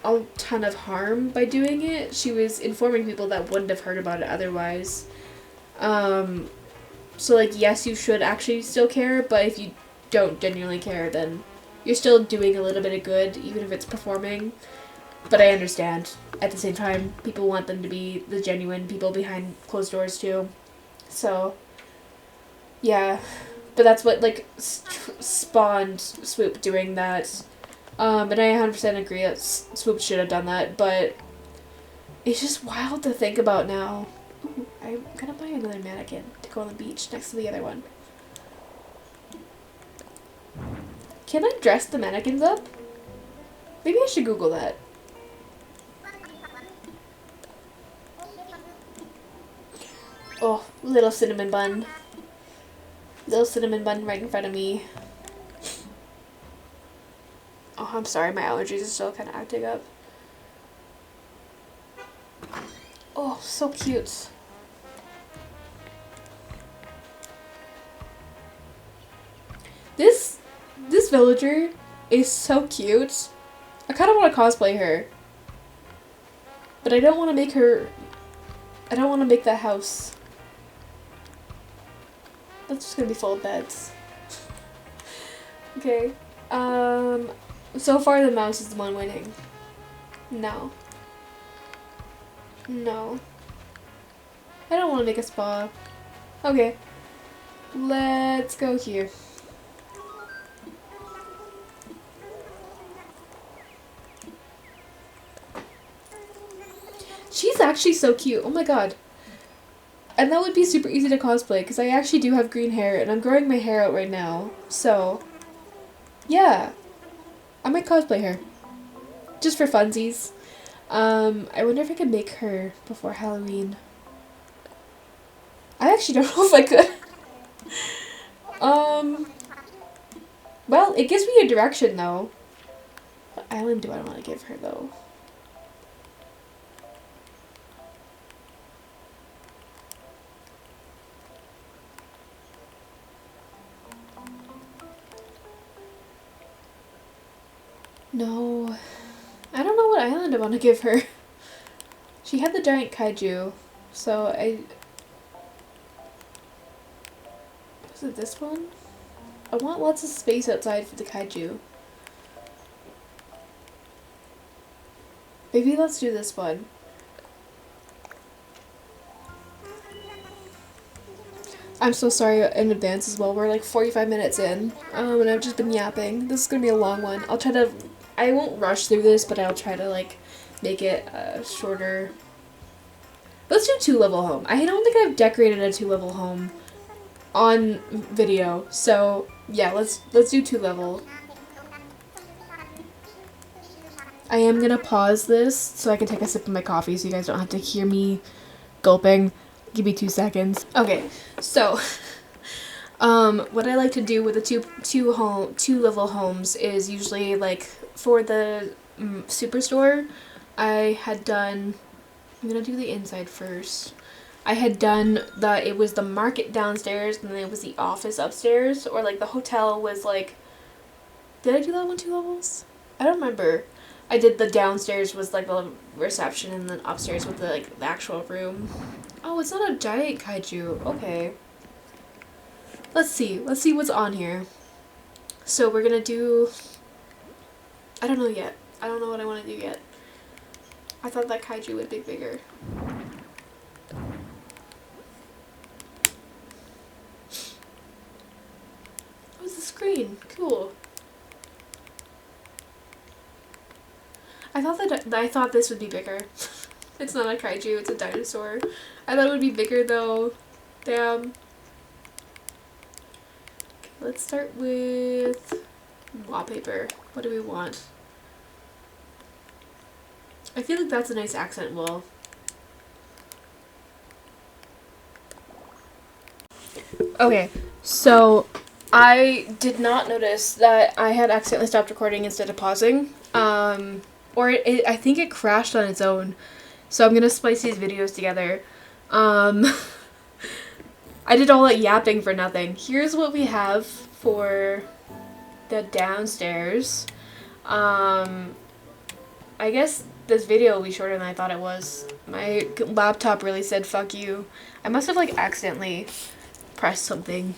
a ton of harm by doing it. She was informing people that wouldn't have heard about it otherwise. So like yes, you should actually still care, but if you don't genuinely care, then you're still doing a little bit of good, even if it's performing. But I understand. At the same time, people want them to be the genuine people behind closed doors too. So, yeah. But that's what, like, spawned Swoop doing that. And I 100% agree that Swoop should have done that, but it's just wild to think about now. Ooh, I'm gonna buy another mannequin to go on the beach next to the other one. Can I dress the mannequins up? Maybe I should Google that. Oh, little cinnamon bun. Little cinnamon bun right in front of me. Oh, I'm sorry, my allergies are still kind of acting up. Oh, so cute. This villager is so cute. I kind of want to cosplay her. But I don't want to make her... I don't want to make that house. That's just gonna be full of beds. Okay. So far the mouse is the one winning. No. No. I don't want to make a spa. Okay. Let's go here. She's actually so cute. Oh my god. And that would be super easy to cosplay because I actually do have green hair and I'm growing my hair out right now. So, yeah. I might cosplay her. Just for funsies. I wonder if I could make her before Halloween. I actually don't know if I could. Well, it gives me a direction though. What island do I want to give her though? No. I don't know what island I want to give her. She had the giant kaiju, so was it this one? I want lots of space outside for the kaiju. Maybe let's do this one. I'm so sorry in advance as well. We're like 45 minutes in, and I've just been yapping. This is gonna be a long one. I won't rush through this, but I'll try to like make it shorter. Let's do 2-level home. I don't think I've decorated a 2-level home on video, so yeah, let's do 2-level. I am gonna pause this so I can take a sip of my coffee so you guys don't have to hear me gulping. Give me 2 seconds. Okay, so what I like to do with the two-level homes is usually like for the superstore. I'm gonna do the inside first. I had done it was the market downstairs and then it was the office upstairs, or like the hotel was like, did I do that one 2 levels? I don't remember. I did the downstairs was like the reception and then upstairs with the actual room. Oh, it's not a giant kaiju. Okay. Let's see what's on here. So we're gonna do, I don't know yet. I don't know what I want to do yet. I thought that kaiju would be bigger. Oh, it's the screen. Cool. I thought this would be bigger. It's not a kaiju, it's a dinosaur. I thought it would be bigger though. Damn. Okay, let's start with Wallpaper. What do we want? I feel like that's a nice accent wall. Okay, so I did not notice that I had accidentally stopped recording instead of pausing. I think it crashed on its own. So I'm gonna splice these videos together. I did all that yapping for nothing. Here's what we have for the downstairs. I guess this video will be shorter than I thought it was. My laptop really said fuck you. I must have like accidentally pressed something.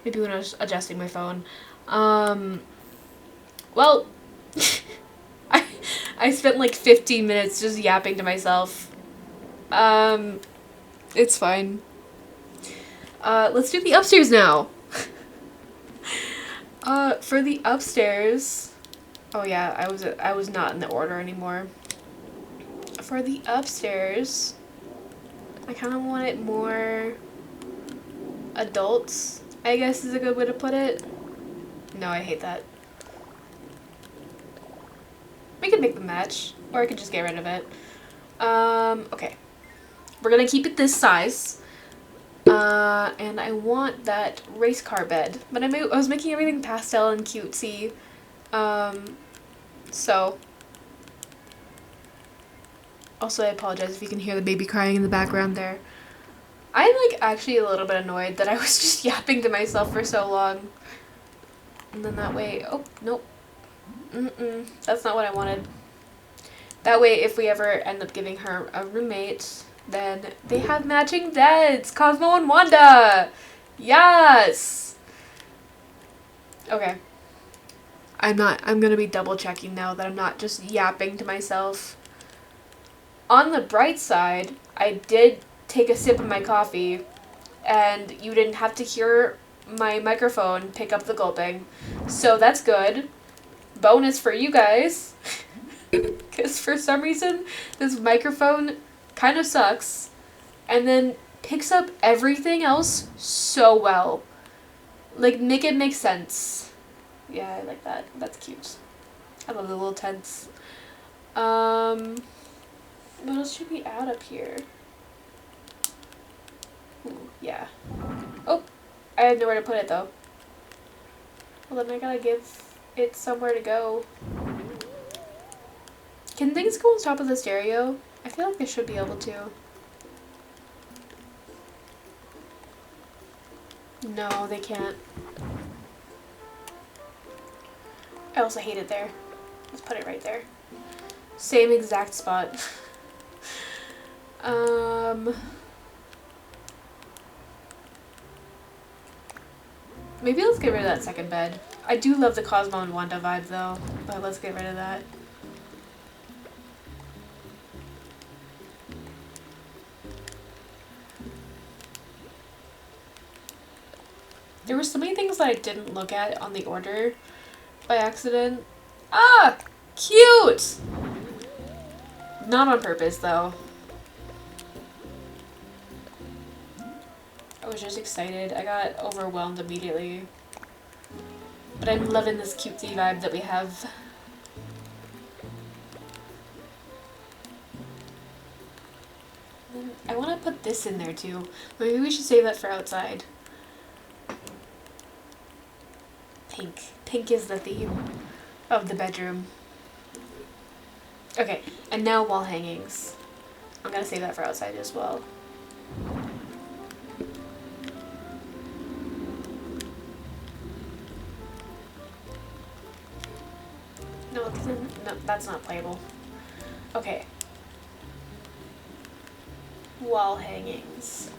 Maybe when I was adjusting my phone. Well, I spent like 15 minutes just yapping to myself. It's fine. Let's do the upstairs now. For the upstairs, oh yeah, I was not in the order anymore. For the upstairs, I kind of want it more adults, I guess is a good way to put it. No, I hate that. We could make them match, or I could just get rid of it. Okay. We're gonna keep it this size. And I want that race car bed. But I was making everything pastel and cutesy. So. Also, I apologize if you can hear the baby crying in the background there. I'm like actually a little bit annoyed that I was just yapping to myself for so long. And then that way, oh, nope. That's not what I wanted. That way, if we ever end up giving her a roommate, then they have matching beds. Cosmo and Wanda. Yes. Okay. I'm gonna be double checking now that I'm not just yapping to myself. On the bright side, I did take a sip of my coffee, and you didn't have to hear my microphone pick up the gulping. So that's good. Bonus for you guys. Because for some reason, this microphone kind of sucks, and then picks up everything else so well. Like, make it make sense. Yeah, I like that. That's cute. I love the little tents. What else should we add up here? Ooh, yeah. Oh, I have nowhere to put it though. Well, then I gotta give it somewhere to go. Can things go on top of the stereo? I feel like they should be able to. No, they can't. I also hate it there. Let's put it right there. Same exact spot. Maybe let's get rid of that second bed. I do love the Cosmo and Wanda vibe though, but let's get rid of that. There were so many things that I didn't look at on the order by accident. Ah! Cute! Not on purpose though. I was just excited. I got overwhelmed immediately. But I'm loving this cutesy vibe that we have. I want to put this in there too. Maybe we should save that for outside. Pink. Pink is the theme of the bedroom. Okay, and now wall hangings. I'm gonna save that for outside as well. No, that's not playable. Okay. Wall hangings.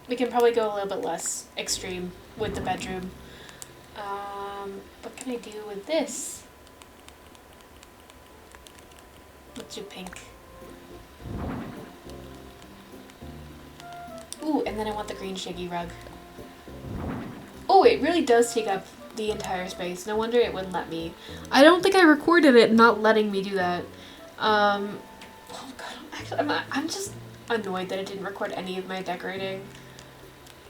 We can probably go a little bit less extreme with the bedroom. What can I do with this? Let's do pink. Ooh, and then I want the green shaggy rug. Oh, it really does take up the entire space. No wonder it wouldn't let me. I don't think I recorded it not letting me do that. Oh god, actually, I'm just annoyed that I didn't record any of my decorating.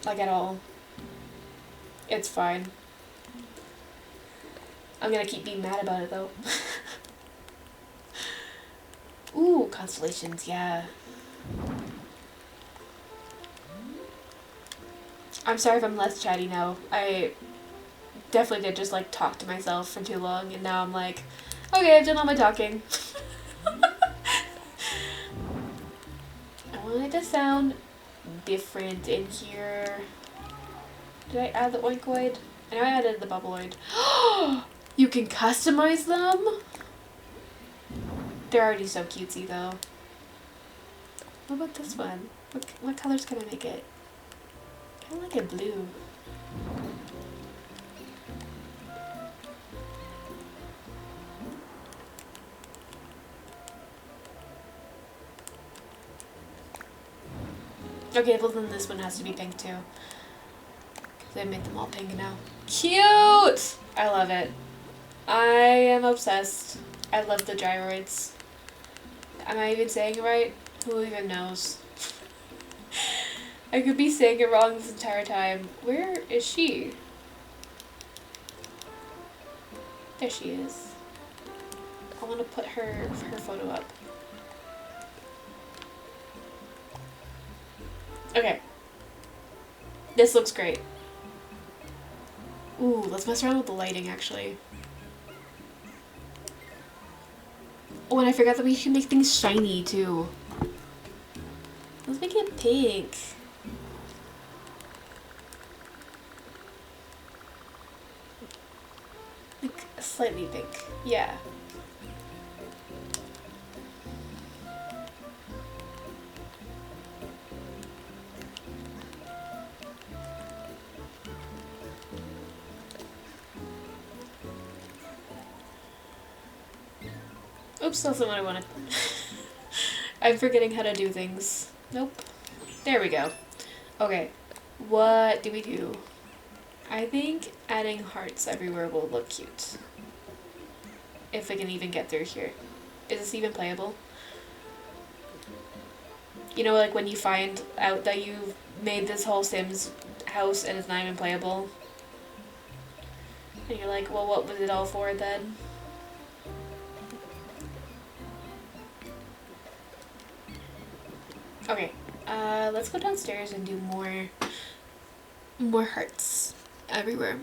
Like, at all. It's fine. I'm gonna keep being mad about it though. Ooh, constellations, yeah. I'm sorry if I'm less chatty now. I definitely did just like talk to myself for too long, and now I'm like, okay, I've done all my talking. I want it to sound different in here. Did I add the oinkoid? I know I added the bubbleoid. You can customize them? They're already so cutesy though. What about this one? What colors can I make it? I like it blue. Okay, well then this one has to be pink too. Because I made them all pink now. Cute! I love it. I am obsessed. I love the gyroids. Am I even saying it right? Who even knows? I could be saying it wrong this entire time. Where is she? There she is. I want to put her photo up. Okay. This looks great. Ooh, let's mess around with the lighting actually. Oh, and I forgot that we can make things shiny too. Let's make it pink. Like slightly pink. Yeah. Oops, that's not what I wanted. I'm forgetting how to do things. Nope. There we go. Okay. What do we do? I think adding hearts everywhere will look cute. If we can even get through here. Is this even playable? You know, like when you find out that you've made this whole Sims house and it's not even playable? And you're like, well, what was it all for then? Okay, let's go downstairs and do more hearts everywhere.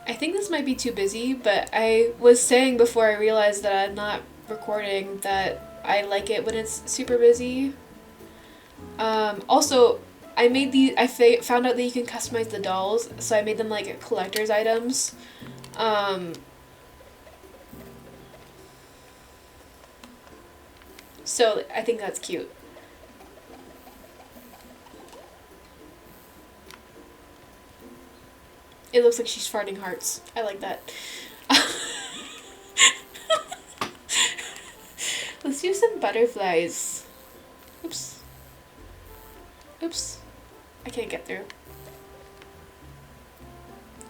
I think this might be too busy, but I was saying before I realized that I'm not recording that I like it when it's super busy. Also, I made these. Found out that you can customize the dolls, so I made them like collector's items. So I think that's cute. It looks like she's farting hearts. I like that. Let's do some butterflies. Oops. Oops. I can't get through.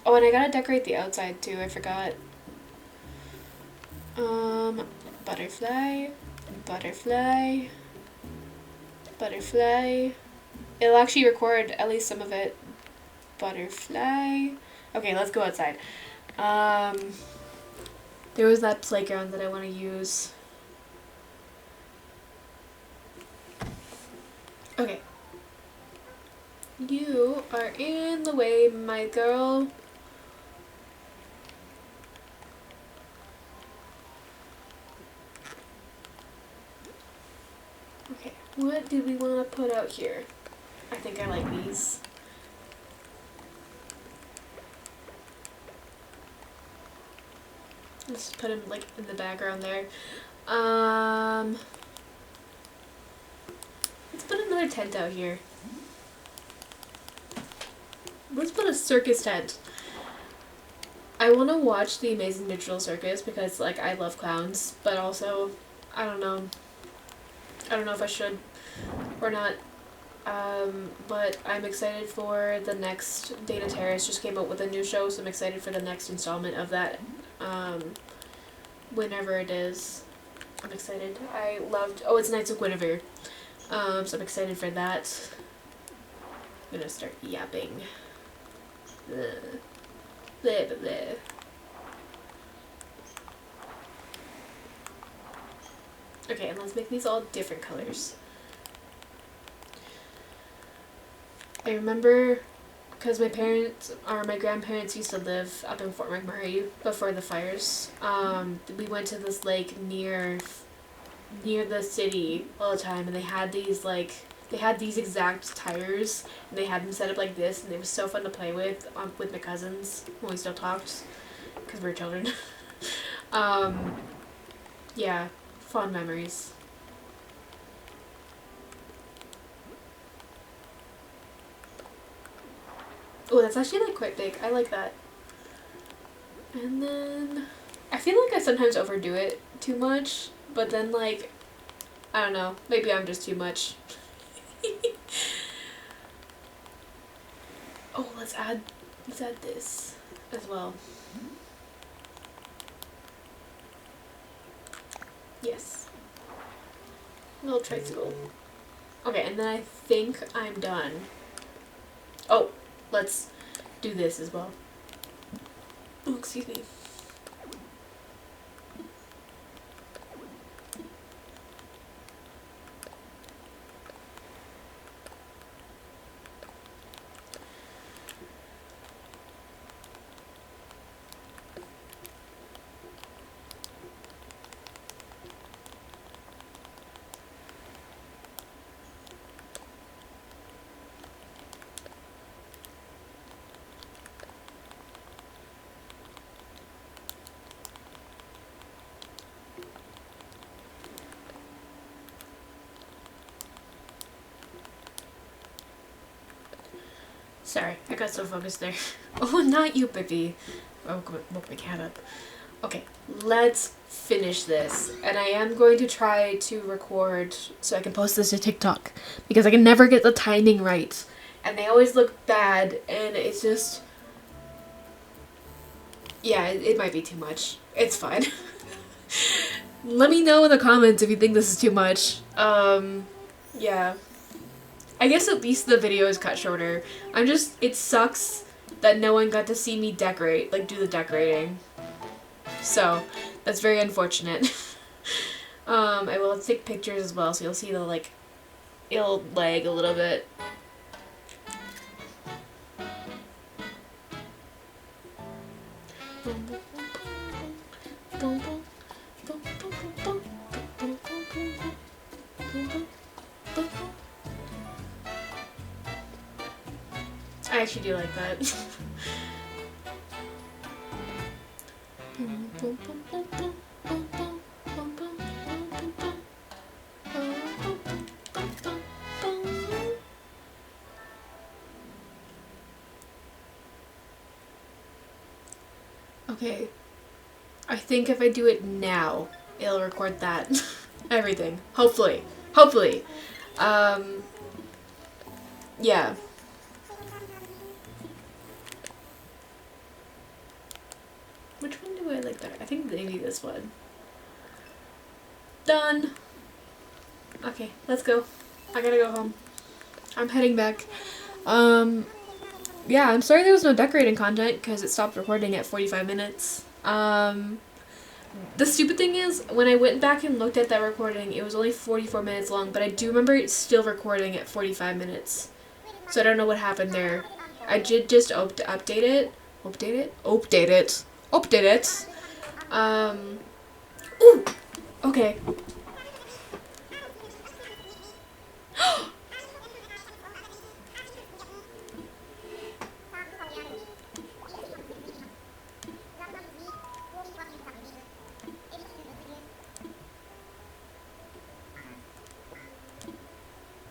Oh, and I gotta decorate the outside too, I forgot. Butterfly. Butterfly. Butterfly. It'll actually record at least some of it. Butterfly. Okay, let's go outside. There was that playground that I want to use. Okay. You are in the way, my girl. Okay, what do we want to put out here? I think I like these. Let's put him like in the background there. Let's put another tent out here. Let's put a circus tent. I want to watch The Amazing Digital Circus because like I love clowns, but also I don't know if I should or not. But I'm excited for the next. Data Terrace just came out with a new show, so I'm excited for the next installment of that whenever it is. I'm excited. I loved, oh, it's Knights of Guinevere. So I'm excited for that. I'm gonna start yapping. Blah, blah, blah, blah. Okay, and let's make these all different colors. I remember, because my parents, or my grandparents used to live up in Fort McMurray before the fires. We went to this lake near the city all the time, and they had these exact tires, and they had them set up like this, and it was so fun to play with my cousins when we still talked, because we were children. Yeah, fond memories. Oh, that's actually like quite big. I like that. And then I feel like I sometimes overdo it too much, but then like, I don't know, maybe I'm just too much. Oh, let's add this as well. Yes. Little tricycle. Okay, and then I think I'm done. Oh, let's do this as well. Oh, excuse me. Sorry, I got so focused there. Oh, not you, baby. Oh, woke my cat up. Okay, let's finish this. And I am going to try to record so I can post this to TikTok, because I can never get the timing right. And they always look bad, and it's just... Yeah, it might be too much. It's fine. Let me know in the comments if you think this is too much. Yeah. I guess at least the video is cut shorter. It sucks that no one got to see me decorate, like do the decorating. So, that's very unfortunate. I will take pictures as well, so you'll see it'll lag a little bit. I actually do like that. Okay, I think if I do it now, it'll record that. Everything. Hopefully. Hopefully. Yeah. Which one do I like better? I think maybe this one. Done. Okay, let's go. I gotta go home. I'm heading back. Yeah, I'm sorry there was no decorating content because it stopped recording at 45 minutes. The stupid thing is, when I went back and looked at that recording, it was only 44 minutes long, but I do remember it's still recording at 45 minutes. So I don't know what happened there. I did just update it. Update it. Ooh! Okay.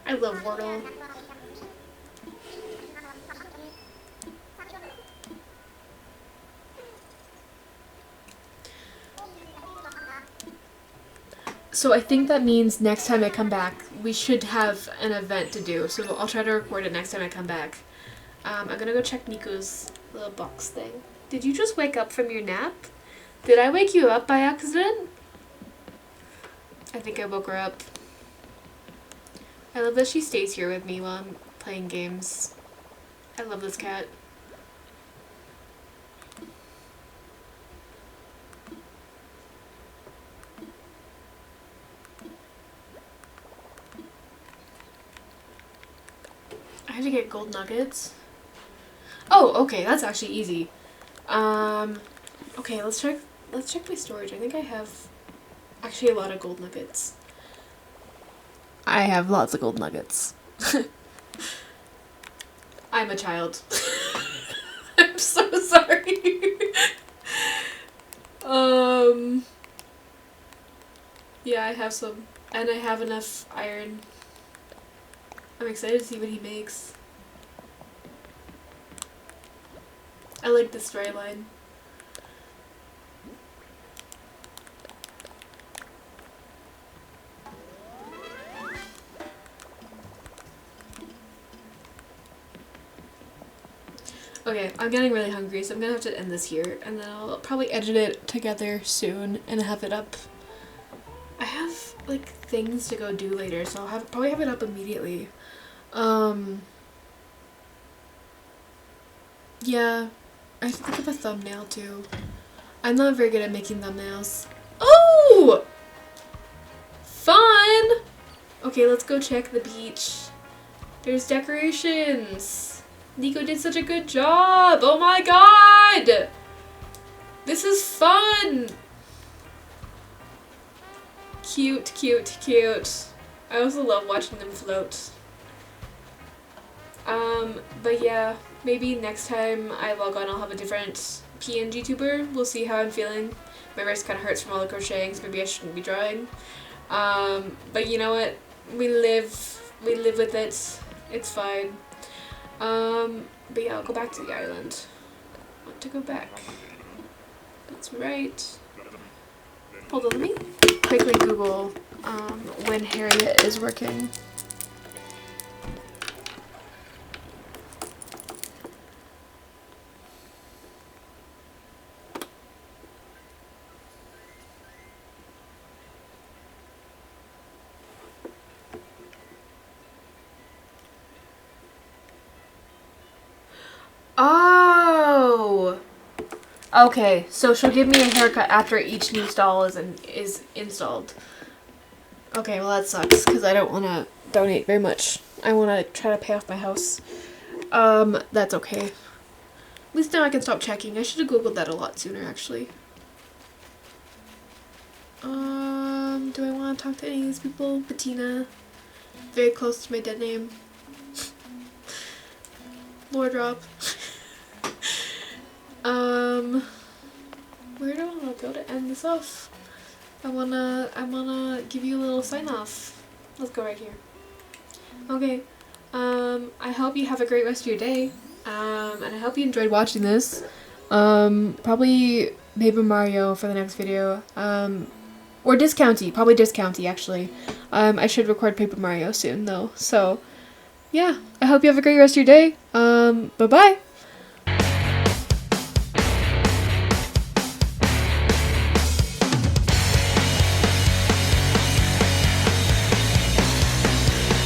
I love Wordle. So I think that means next time I come back, we should have an event to do. So I'll try to record it next time I come back. I'm gonna go check Nico's little box thing. Did you just wake up from your nap? Did I wake you up by accident? I think I woke her up. I love that she stays here with me while I'm playing games. I love this cat. I have to get gold nuggets. Oh, okay, that's actually easy. Okay, let's check my storage. I think I have actually a lot of gold nuggets. I have lots of gold nuggets. I'm a child. I'm so sorry. Yeah, I have some. And I have enough iron. I'm excited to see what he makes. I like this dry line. Okay, I'm getting really hungry, so I'm gonna have to end this here, and then I'll probably edit it together soon and have it up. I have, like, things to go do later, so I'll probably have it up immediately. Yeah, I have to think of a thumbnail, too. I'm not very good at making thumbnails. Oh! Fun! Okay, let's go check the beach. There's decorations. Nico did such a good job. Oh my god! This is fun! Cute, cute, cute. I also love watching them float. But yeah, maybe next time I log on I'll have a different PNG tuber. We'll see how I'm feeling. My wrist kind of hurts from all the crocheting, so maybe I shouldn't be drawing. But you know what? We live with it. It's fine. But yeah, I'll go back to the island. I want to go back. That's right. Hold on, let me quickly Google when Harriet is working. Oh! Okay, so she'll give me a haircut after each new stall is installed. Okay, well that sucks, because I don't want to donate very much. I want to try to pay off my house. That's okay. At least now I can stop checking. I should have googled that a lot sooner, actually. Do I want to talk to any of these people? Bettina. Very close to my dead name. Lord Rob. Where do I want to go to end this off? I wanna give you a little sign off. Let's go right here. Okay. I hope you have a great rest of your day. And I hope you enjoyed watching this. Probably Paper Mario for the next video. Or Discounty. Probably Discounty, actually. I should record Paper Mario soon, though. So, yeah. I hope you have a great rest of your day. Bye-bye.